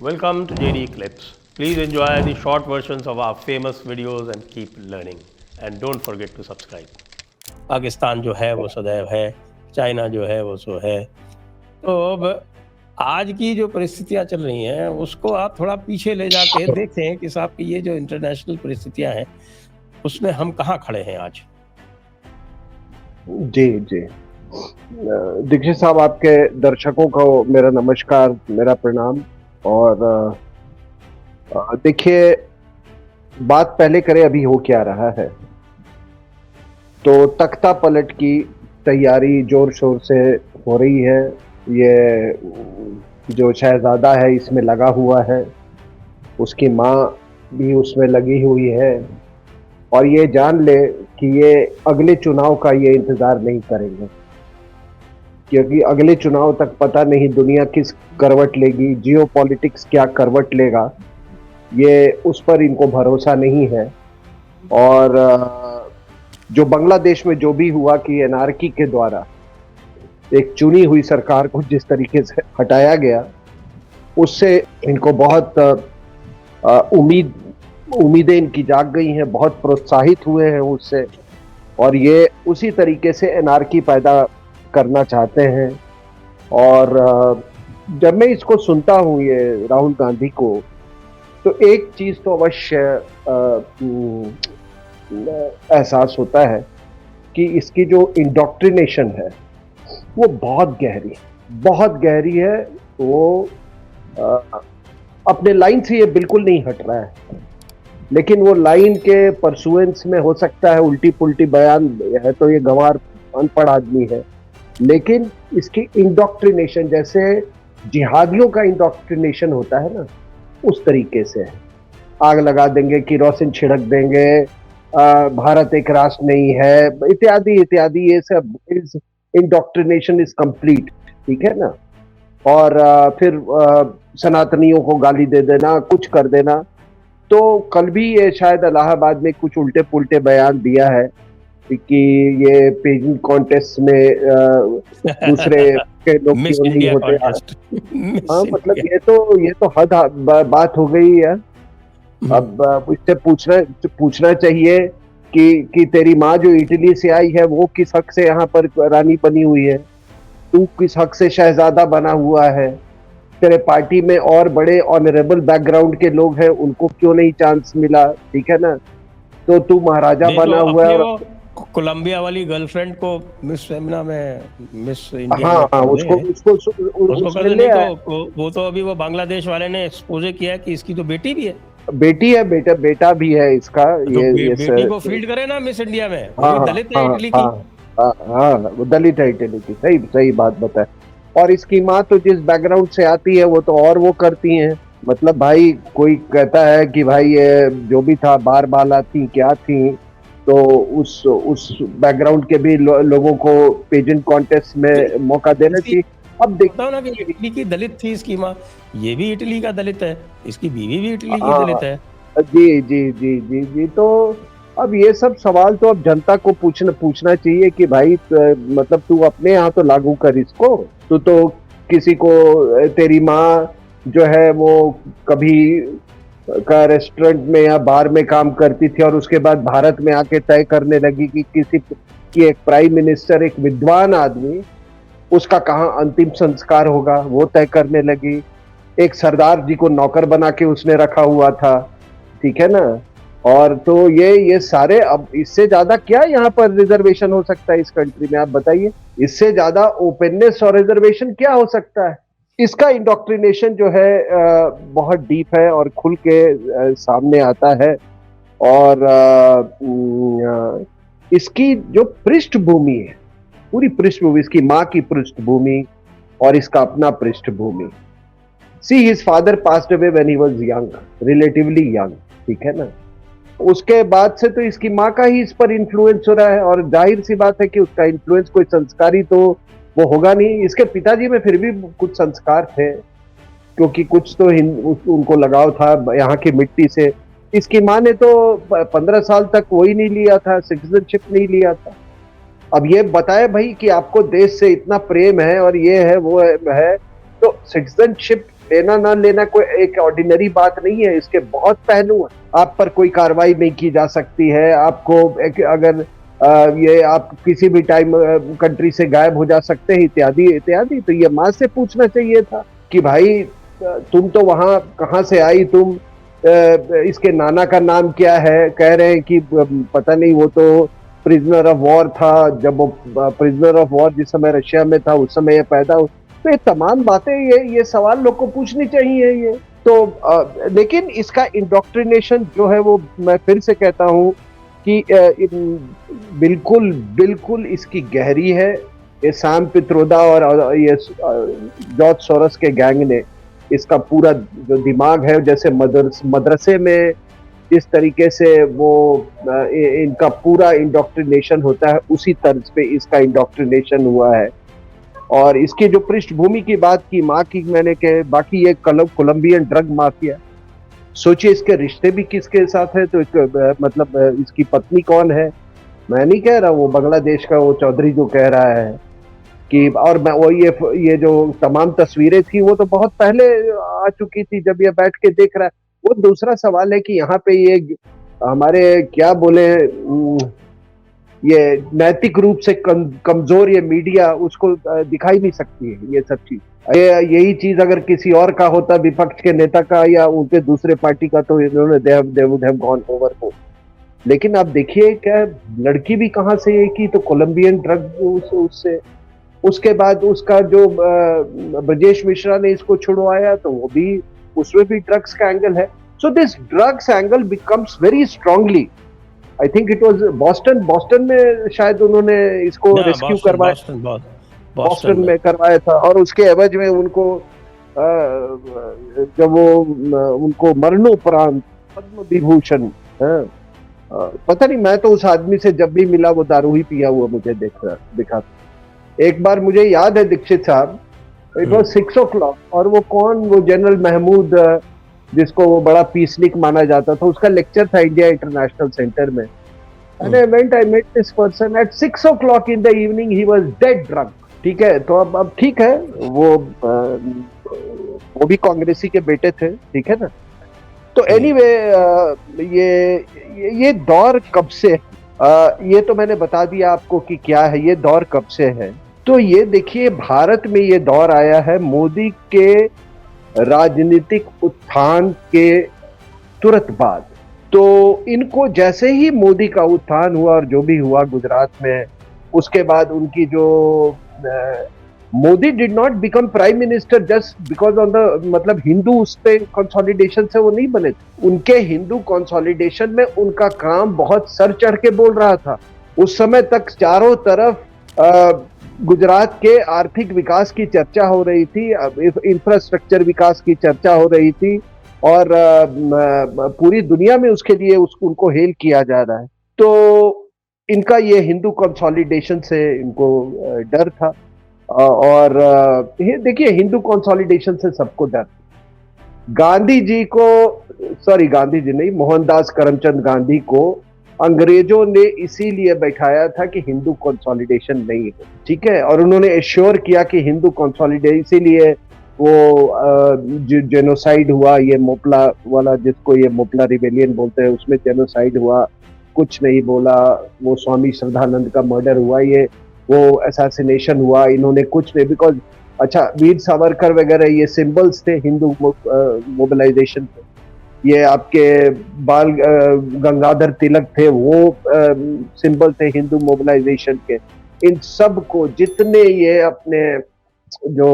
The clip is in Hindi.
welcome to JD Clips. Please enjoy the short versions of our famous videos and keep learning. And don't forget to subscribe. Pakistan जो है वो सदैव है, चाइना जो है वो सो है। तो अब आज की जो परिस्थितियां चल रही हैं उसको आप थोड़ा पीछे ले जाके देखें कि साहब की ये जो इंटरनेशनल परिस्थितियां हैं उसमें हम कहाँ खड़े हैं आज। जी जी दीक्षित साहब, आपके दर्शकों को मेरा नमस्कार, मेरा प्रणाम। और देखिए, बात पहले करें अभी हो क्या रहा है। तो तख्ता पलट की तैयारी जोर शोर से हो रही है। ये जो शहजादा है इसमें लगा हुआ है, उसकी माँ भी उसमें लगी हुई है, और ये जान ले कि ये अगले चुनाव का ये इंतजार नहीं करेंगे, क्योंकि अगले चुनाव तक पता नहीं दुनिया किस करवट लेगी, जियोपॉलिटिक्स क्या करवट लेगा, ये उस पर इनको भरोसा नहीं है। और जो बांग्लादेश में जो भी हुआ कि एनआरकी के द्वारा एक चुनी हुई सरकार को जिस तरीके से हटाया गया, उससे इनको बहुत उम्मीदें इनकी जाग गई हैं, बहुत प्रोत्साहित हुए हैं उससे, और ये उसी तरीके से एनआरकी पैदा करना चाहते हैं। और जब मैं इसको सुनता हूँ ये राहुल गांधी को, तो एक चीज तो अवश्य एहसास होता है कि इसकी जो इंडोक्ट्रिनेशन है वो बहुत गहरी है। वो अपने लाइन से ये बिल्कुल नहीं हट रहा है, लेकिन वो लाइन के परसुएंस में हो सकता है उल्टी पुल्टी बयान है, तो ये गंवार अनपढ़ आदमी है, लेकिन इसकी इंडोक्ट्रिनेशन जैसे जिहादियों का इंडोक्ट्रिनेशन होता है ना, उस तरीके से है। आग लगा देंगे, किरोसिन छिड़क देंगे, भारत एक राष्ट्र नहीं है, इत्यादि इत्यादि, ये सब इंडोक्ट्रिनेशन इज कंप्लीट, ठीक है ना। और फिर सनातनियों को गाली दे देना, कुछ कर देना। तो कल भी ये शायद इलाहाबाद में कुछ उल्टे पुल्टे बयान दिया है कि ये पेजिंग कॉन्टेस्ट में दूसरे के लोग क्यों नहीं होते। हाँ, मतलब ये तो हद बात हो गई है। अब इससे पूछना चाहिए कि तेरी माँ जो इटली से आई है वो किस हक से यहाँ पर रानी बनी हुई है, तू किस हक से शहजादा बना हुआ है, तेरे पार्टी में और बड़े ऑनरेबल बैकग्राउंड के लोग हैं, उनको क्यों नहीं चांस मिला, ठीक है ना। तो तू महाराजा बना हुआ है। कोलंबिया वाली गर्लफ्रेंड को मिस फेमिना में, मिस इंडिया हाँ, उसको कर दे। तो वो तो अभी वो बांग्लादेश वाले ने एक्सपोज किया कि इसकी तो बेटी भी है, बेटा भी है इसका। तो ये बेटी को फील्ड करे ना मिस इंडिया में। दलित है इटली की। वो दलित है इटली की, सही बात बताए। और इसकी माँ तो जिस बैकग्राउंड से आती है वो तो और वो करती हैं। मतलब भाई, कोई कहता है कि भाई ये जो भी था बार बाला थी क्या थी, तो उस बैकग्राउंड के भी लोगों को पेजेंट कॉन्टेस्ट में मौका देना चाहिए। अब देखता हूँ ना कि इटली की दलित थी इसकी माँ, ये भी इटली का दलित है, इसकी बीवी भी इटली की दलित है। जी जी जी जी जी तो अब ये सब सवाल तो अब जनता को पूछना चाहिए कि भाई मतलब तू अपने यहाँ तो लागू कर इसको। तू तो किसी को, तेरी माँ जो है वो कभी का रेस्टोरेंट में या बार में काम करती थी और उसके बाद भारत में आके तय करने लगी कि किसी की एक प्राइम मिनिस्टर, एक विद्वान आदमी, उसका कहाँ अंतिम संस्कार होगा वो तय करने लगी। एक सरदार जी को नौकर बना के उसने रखा हुआ था, ठीक है ना। और तो ये सारे, अब इससे ज्यादा क्या यहाँ पर रिजर्वेशन हो सकता है इस कंट्री में, आप बताइए। इससे ज्यादा ओपननेस और रिजर्वेशन क्या हो सकता है। इसका इंडोक्ट्रिनेशन जो है बहुत डीप है और खुल के सामने आता है। और इसकी जो पृष्ठभूमि है, पूरी पृष्ठभूमि, इसकी माँ की पृष्ठभूमि और इसका अपना पृष्ठभूमि। See his father passed away when he was young, relatively young, ठीक है ना। उसके बाद से तो इसकी माँ का ही इस पर इन्फ्लुएंस हो रहा है, और जाहिर सी बात है कि उसका इन्फ्लुएंस कोई संस्कारी तो वो होगा नहीं। इसके पिताजी में फिर भी कुछ संस्कार थे, क्योंकि कुछ तो उनको लगाव था यहाँ की मिट्टी से। इसकी माँ ने तो 15 साल तक वही नहीं लिया था, सिटीजनशिप नहीं लिया था। अब ये बताए भाई कि आपको देश से इतना प्रेम है और ये है वो है, तो सिटीजनशिप लेना ना लेना कोई एक ऑर्डिनरी बात नहीं है, इसके बहुत पहलू हैं। आप पर कोई कार्रवाई नहीं की जा सकती है, आपको अगर ये आप किसी भी टाइम कंट्री से गायब हो जा सकते हैं, इत्यादि इत्यादि। तो ये माँ से पूछना चाहिए था कि भाई तुम तो वहां कहाँ से आई, तुम इसके नाना का नाम क्या है? कह रहे हैं कि पता नहीं, वो तो प्रिजनर ऑफ वॉर था, जब वो प्रिजनर ऑफ वॉर जिस समय रशिया में था उस समय ये पैदा हुआ। तो ये तमाम बातें, ये सवाल लोग को पूछनी चाहिए ये तो। लेकिन इसका इंडोक्ट्रिनेशन जो है वो मैं फिर से कहता हूँ कि बिल्कुल बिल्कुल इसकी गहरी है। ये सैम पित्रोदा और ये जॉर्ज सोरोस के गैंग ने इसका पूरा जो दिमाग है, जैसे मदरसे में जिस तरीके से वो इनका पूरा इंडोक्ट्रिनेशन होता है, उसी तर्ज पे इसका इंडोक्ट्रिनेशन हुआ है। और इसकी जो पृष्ठभूमि की बात की माँ की मैंने कहे, बाकी ये कोलंबियन ड्रग माफिया, सोचिए इसके रिश्ते भी किसके साथ है। तो मतलब इसकी पत्नी कौन है? मैं नहीं कह रहा, वो बांग्लादेश का वो चौधरी जो कह रहा है कि, और मैं वो ये जो तमाम तस्वीरें थी वो तो बहुत पहले आ चुकी थी जब ये बैठ के देख रहा है। वो दूसरा सवाल है कि यहाँ पे ये हमारे क्या बोले, ये नैतिक रूप से कमजोर ये मीडिया उसको दिखाई नहीं सकती है ये सब चीज। यही चीज अगर किसी और का होता, विपक्ष के नेता का या उनके दूसरे पार्टी का, तो इन्होंने they would have gone overboard. लेकिन आप देखिए क्या लड़की भी कहाँ से ये की, तो कोलंबियन ड्रग उससे, उसके बाद उसका जो ब्रजेश मिश्रा ने इसको छुड़वाया, तो वो भी, उसमें भी ड्रग्स का एंगल है। So this drugs angle becomes very strongly. I think it was Boston में शायद उन्होंने इसको रेस्क्यू करवाया, बॉस्टन में करवाया था। और उसके एवज में उनको जब वो उनको मरणोपरांत पद्म विभूषण, पता नहीं, मैं तो उस आदमी से जब भी मिला वो दारू ही पिया हुआ मुझे दिखा। एक बार मुझे याद है दीक्षित साहब, इट वाज 6 o'clock, और वो कौन, वो जनरल महमूद जिसको वो बड़ा पीसनिक माना जाता था, उसका लेक्चर था इंडिया इंटरनेशनल सेंटर में। And I met this person at 6 o'clock in the evening. He was dead drunk. ठीक है, तो अब ठीक है, वो भी कांग्रेसी के बेटे थे, ठीक है ना। तो एनीवे ये दौर कब से, ये तो मैंने बता दिया आपको कि क्या है ये दौर, कब से है। तो ये देखिए, भारत में ये दौर आया है मोदी के राजनीतिक उत्थान के तुरंत बाद। तो इनको जैसे ही मोदी का उत्थान हुआ और जो भी हुआ गुजरात में, उसके बाद उनकी जो Modi did not become prime minister just because on the, मतलब हिंदू उस पे कंसोलिडेशन से वो नहीं बने थे। उनके हिंदू कंसोलिडेशन में उनका काम बहुत सर चढ़ के बोल रहा था। उस समय तक चारों तरफ गुजरात के आर्थिक विकास की चर्चा हो रही थी, इंफ्रास्ट्रक्चर विकास की चर्चा हो रही थी, और पूरी दुनिया में उसके लिए उनको हेल किया जा रहा है। तो इनका ये हिंदू कंसोलिडेशन से इनको डर था। और देखिए, हिंदू कंसोलिडेशन से सबको डर। गांधी जी को, सॉरी गांधी जी नहीं, मोहनदास करमचंद गांधी को अंग्रेजों ने इसीलिए बैठाया था कि हिंदू कंसोलिडेशन नहीं है, ठीक है। और उन्होंने एश्योर किया कि हिंदू कंसोलिडेशन, इसीलिए वो जेनोसाइड हुआ, ये मोपला वाला, जिसको ये मोपला रिबेलियन बोलते हैं, उसमें जेनोसाइड हुआ, कुछ नहीं बोला। वो स्वामी श्रद्धानंद का मर्डर हुआ, ये वो असैसिनेशन हुआ, इन्होंने कुछ नहीं, बिकॉज अच्छा, वीर सावरकर वगैरह ये सिंबल्स थे हिंदू मोबिलाइजेशन के। ये आपके बाल गंगाधर तिलक थे, वो सिंबल थे हिंदू मोबिलाइजेशन के। इन सब को, जितने ये अपने जो